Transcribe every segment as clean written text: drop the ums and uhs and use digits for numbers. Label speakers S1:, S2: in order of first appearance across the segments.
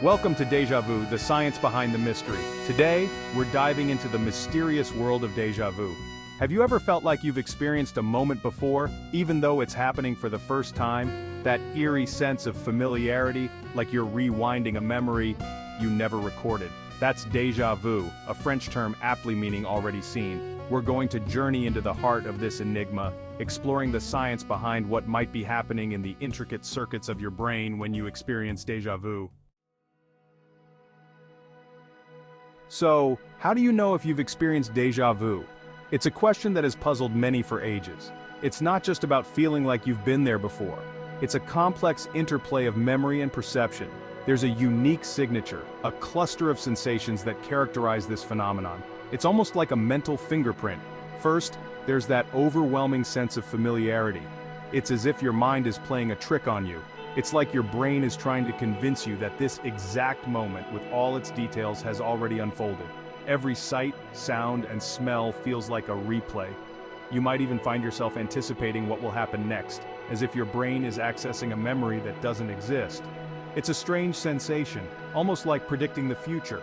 S1: Welcome to Dejavu, the science behind the mystery. Today, we're diving into the mysterious world of deja vu. Have you ever felt like you've experienced a moment before, even though it's happening for the first time? That eerie sense of familiarity, like you're rewinding a memory you never recorded. That's déjà vu, a French term aptly meaning already seen. We're going to journey into the heart of this enigma, exploring the science behind what might be happening in the intricate circuits of your brain when you experience déjà vu. So, how do you know if you've experienced déjà vu? It's a question that has puzzled many for ages. It's not just about feeling like you've been there before. It's a complex interplay of memory and perception. There's a unique signature, a cluster of sensations that characterize this phenomenon. It's almost like a mental fingerprint. First, there's that overwhelming sense of familiarity. It's as if your mind is playing a trick on you. It's like your brain is trying to convince you that this exact moment, with all its details, has already unfolded. Every sight, sound, and smell feels like a replay. You might even find yourself anticipating what will happen next, as if your brain is accessing a memory that doesn't exist. It's a strange sensation, almost like predicting the future.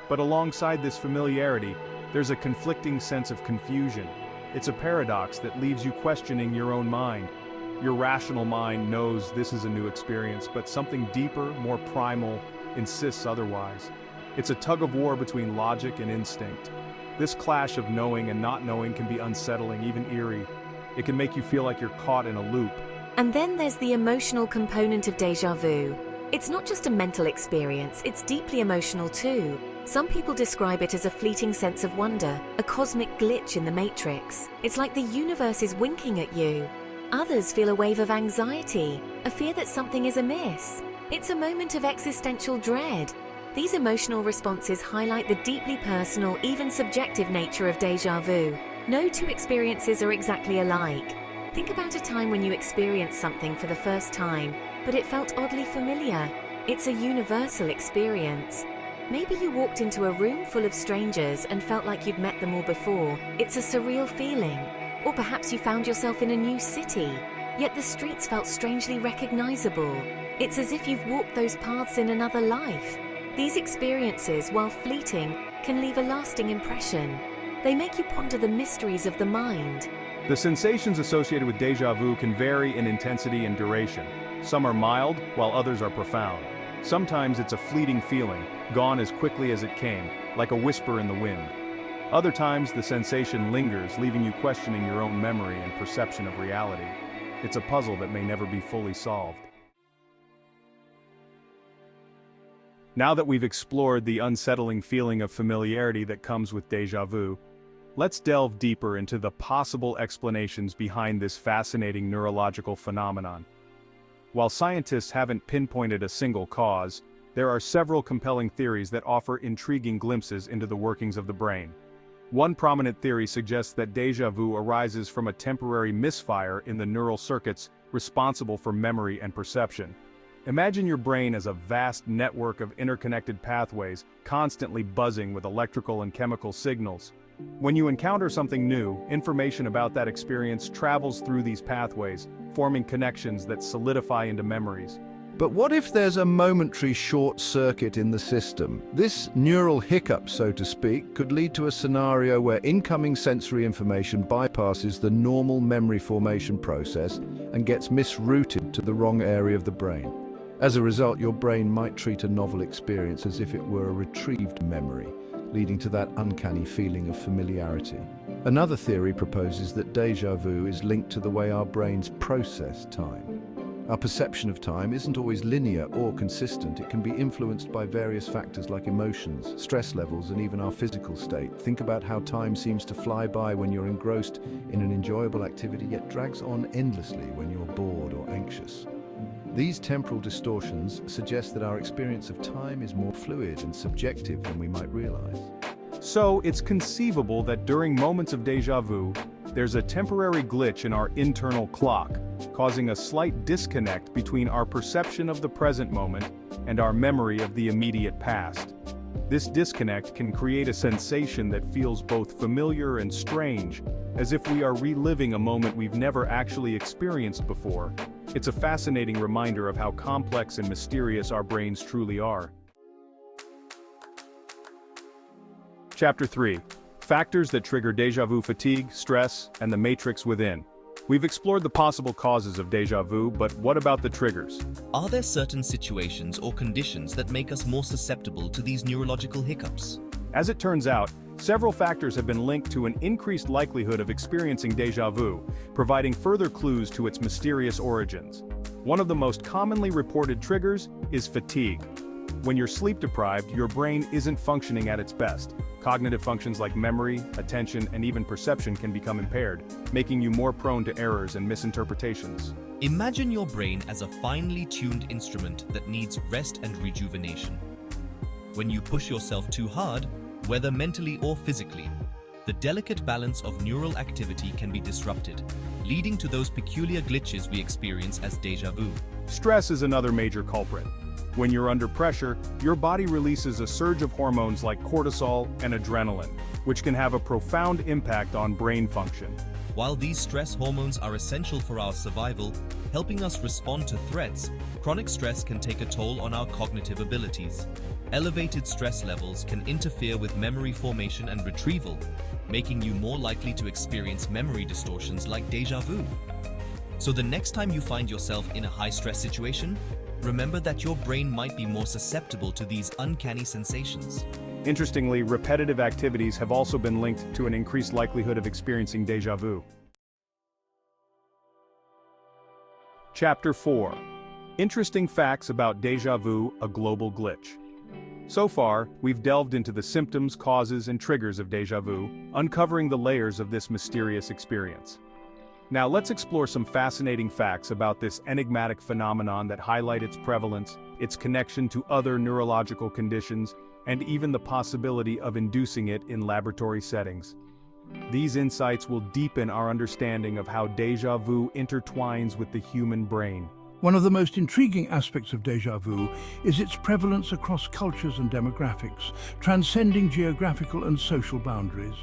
S1: But alongside this familiarity, there's a conflicting sense of confusion. It's a paradox that leaves you questioning your own mind. Your rational mind knows this is a new experience, but something deeper, more primal, insists otherwise. It's a tug-of-war between logic and instinct. This clash of knowing and not knowing can be unsettling, even eerie. It can make you feel like you're caught in a loop.
S2: And then there's the emotional component of déjà vu. It's not just a mental experience, it's deeply emotional too. Some people describe it as a fleeting sense of wonder, a cosmic glitch in the matrix. It's like the universe is winking at you. Others feel a wave of anxiety, a fear that something is amiss. It's a moment of existential dread. These emotional responses highlight the deeply personal, even subjective nature of déjà vu. No two experiences are exactly alike. Think about a time when you experienced something for the first time, but it felt oddly familiar. It's a universal experience. Maybe you walked into a room full of strangers and felt like you'd met them all before. It's a surreal feeling. Or perhaps you found yourself in a new city, yet the streets felt strangely recognizable. It's as if you've walked those paths in another life. These experiences, while fleeting, can leave a lasting impression. They make you ponder the mysteries of the mind.
S1: The sensations associated with déjà vu can vary in intensity and duration. Some are mild, while others are profound. Sometimes it's a fleeting feeling, gone as quickly as it came, like a whisper in the wind. Other times the sensation lingers, leaving you questioning your own memory and perception of reality. It's a puzzle that may never be fully solved. Now that we've explored the unsettling feeling of familiarity that comes with déjà vu, let's delve deeper into the possible explanations behind this fascinating neurological phenomenon. While scientists haven't pinpointed a single cause, there are several compelling theories that offer intriguing glimpses into the workings of the brain. One prominent theory suggests that déjà vu arises from a temporary misfire in the neural circuits responsible for memory and perception. Imagine your brain as a vast network of interconnected pathways, constantly buzzing with electrical and chemical signals. When you encounter something new, information about that experience travels through these pathways, forming connections that solidify into memories.
S3: But what if there's a momentary short circuit in the system? This neural hiccup, so to speak, could lead to a scenario where incoming sensory information bypasses the normal memory formation process and gets misrouted to the wrong area of the brain. As a result, your brain might treat a novel experience as if it were a retrieved memory, leading to that uncanny feeling of familiarity. Another theory proposes that déjà vu is linked to the way our brains process time. Our perception of time isn't always linear or consistent. It can be influenced by various factors like emotions, stress levels, and even our physical state. Think about how time seems to fly by when you're engrossed in an enjoyable activity, yet drags on endlessly when you're bored or anxious. These temporal distortions suggest that our experience of time is more fluid and subjective than we might realize.
S1: So, it's conceivable that during moments of déjà vu, there's a temporary glitch in our internal clock, causing a slight disconnect between our perception of the present moment and our memory of the immediate past. This disconnect can create a sensation that feels both familiar and strange, as if we are reliving a moment we've never actually experienced before. It's a fascinating reminder of how complex and mysterious our brains truly are. Chapter 3. Factors that trigger déjà vu: fatigue, stress, and the matrix within. We've explored the possible causes of déjà vu, but what about the triggers?
S4: Are there certain situations or conditions that make us more susceptible to these neurological hiccups?
S1: As it turns out, several factors have been linked to an increased likelihood of experiencing déjà vu, providing further clues to its mysterious origins. One of the most commonly reported triggers is fatigue. When you're sleep-deprived, your brain isn't functioning at its best. Cognitive functions like memory, attention, and even perception can become impaired, making you more prone to errors and misinterpretations.
S4: Imagine your brain as a finely tuned instrument that needs rest and rejuvenation. When you push yourself too hard, whether mentally or physically, the delicate balance of neural activity can be disrupted, leading to those peculiar glitches we experience as déjà vu.
S1: Stress is another major culprit. When you're under pressure, your body releases a surge of hormones like cortisol and adrenaline, which can have a profound impact on brain function.
S4: While these stress hormones are essential for our survival, helping us respond to threats, chronic stress can take a toll on our cognitive abilities. Elevated stress levels can interfere with memory formation and retrieval, making you more likely to experience memory distortions like déjà vu. So the next time you find yourself in a high-stress situation, remember that your brain might be more susceptible to these uncanny sensations.
S1: Interestingly, repetitive activities have also been linked to an increased likelihood of experiencing déjà vu. Chapter 4. Interesting facts about déjà vu, a global glitch. So far, we've delved into the symptoms, causes, and triggers of déjà vu, uncovering the layers of this mysterious experience. Now let's explore some fascinating facts about this enigmatic phenomenon that highlight its prevalence, its connection to other neurological conditions, and even the possibility of inducing it in laboratory settings. These insights will deepen our understanding of how déjà vu intertwines with the human brain.
S5: One of the most intriguing aspects of déjà vu is its prevalence across cultures and demographics, transcending geographical and social boundaries.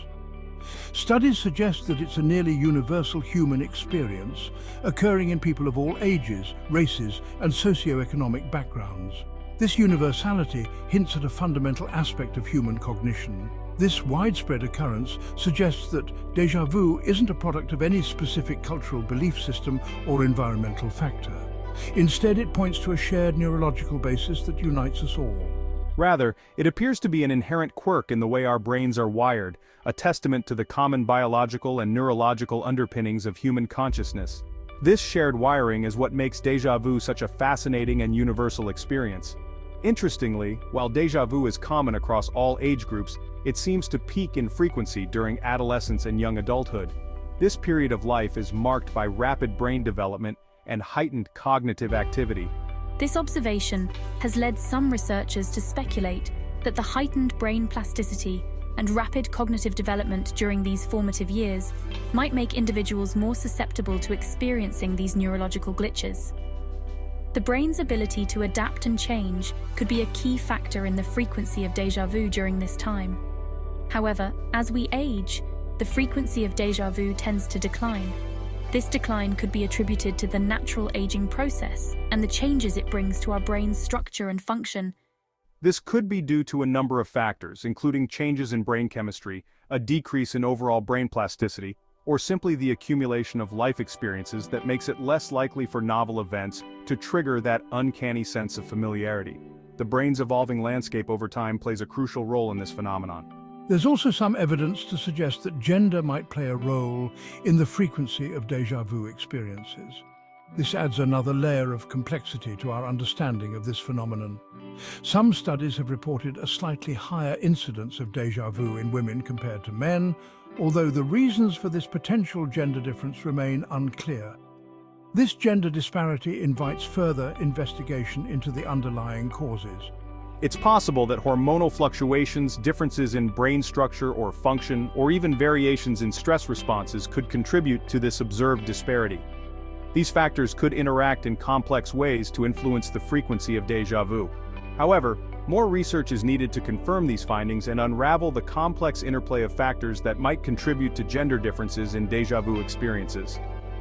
S5: Studies suggest that it's a nearly universal human experience, occurring in people of all ages, races, and socio-economic backgrounds. This universality hints at a fundamental aspect of human cognition. This widespread occurrence suggests that déjà vu isn't a product of any specific cultural belief system or environmental factor. Instead, it points to a shared neurological basis that unites us all.
S1: Rather, it appears to be an inherent quirk in the way our brains are wired, a testament to the common biological and neurological underpinnings of human consciousness. This shared wiring is what makes déjà vu such a fascinating and universal experience. Interestingly, while déjà vu is common across all age groups, it seems to peak in frequency during adolescence and young adulthood. This period of life is marked by rapid brain development and heightened cognitive activity.
S6: This observation has led some researchers to speculate that the heightened brain plasticity and rapid cognitive development during these formative years might make individuals more susceptible to experiencing these neurological glitches. The brain's ability to adapt and change could be a key factor in the frequency of déjà vu during this time. However, as we age, the frequency of déjà vu tends to decline. This decline could be attributed to the natural aging process and the changes it brings to our brain's structure and function.
S1: This could be due to a number of factors, including changes in brain chemistry, a decrease in overall brain plasticity, or simply the accumulation of life experiences that makes it less likely for novel events to trigger that uncanny sense of familiarity. The brain's evolving landscape over time plays a crucial role in this phenomenon.
S5: There's also some evidence to suggest that gender might play a role in the frequency of déjà vu experiences. This adds another layer of complexity to our understanding of this phenomenon. Some studies have reported a slightly higher incidence of déjà vu in women compared to men, although the reasons for this potential gender difference remain unclear. This gender disparity invites further investigation into the underlying causes.
S1: It's possible that hormonal fluctuations, differences in brain structure or function, or even variations in stress responses could contribute to this observed disparity. These factors could interact in complex ways to influence the frequency of déjà vu. However, more research is needed to confirm these findings and unravel the complex interplay of factors that might contribute to gender differences in déjà vu experiences.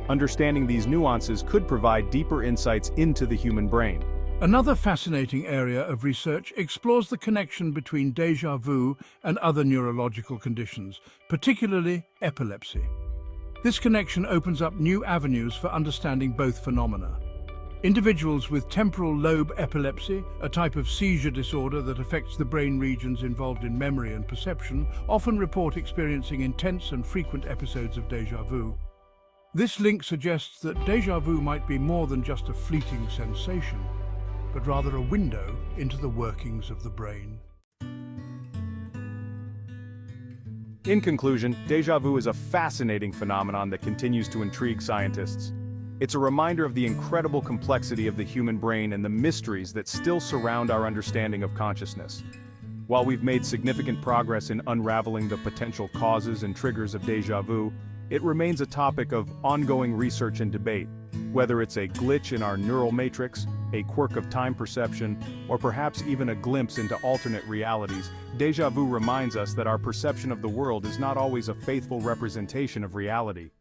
S1: Understanding these nuances could provide deeper insights into the human brain.
S5: Another fascinating area of research explores the connection between déjà vu and other neurological conditions, particularly epilepsy. This connection opens up new avenues for understanding both phenomena. Individuals with temporal lobe epilepsy, a type of seizure disorder that affects the brain regions involved in memory and perception, often report experiencing intense and frequent episodes of déjà vu. This link suggests that déjà vu might be more than just a fleeting sensation, but rather a window into the workings of the brain.
S1: In conclusion, déjà vu is a fascinating phenomenon that continues to intrigue scientists. It's a reminder of the incredible complexity of the human brain and the mysteries that still surround our understanding of consciousness. While we've made significant progress in unraveling the potential causes and triggers of déjà vu, it remains a topic of ongoing research and debate. Whether it's a glitch in our neural matrix, a quirk of time perception, or perhaps even a glimpse into alternate realities, déjà vu reminds us that our perception of the world is not always a faithful representation of reality.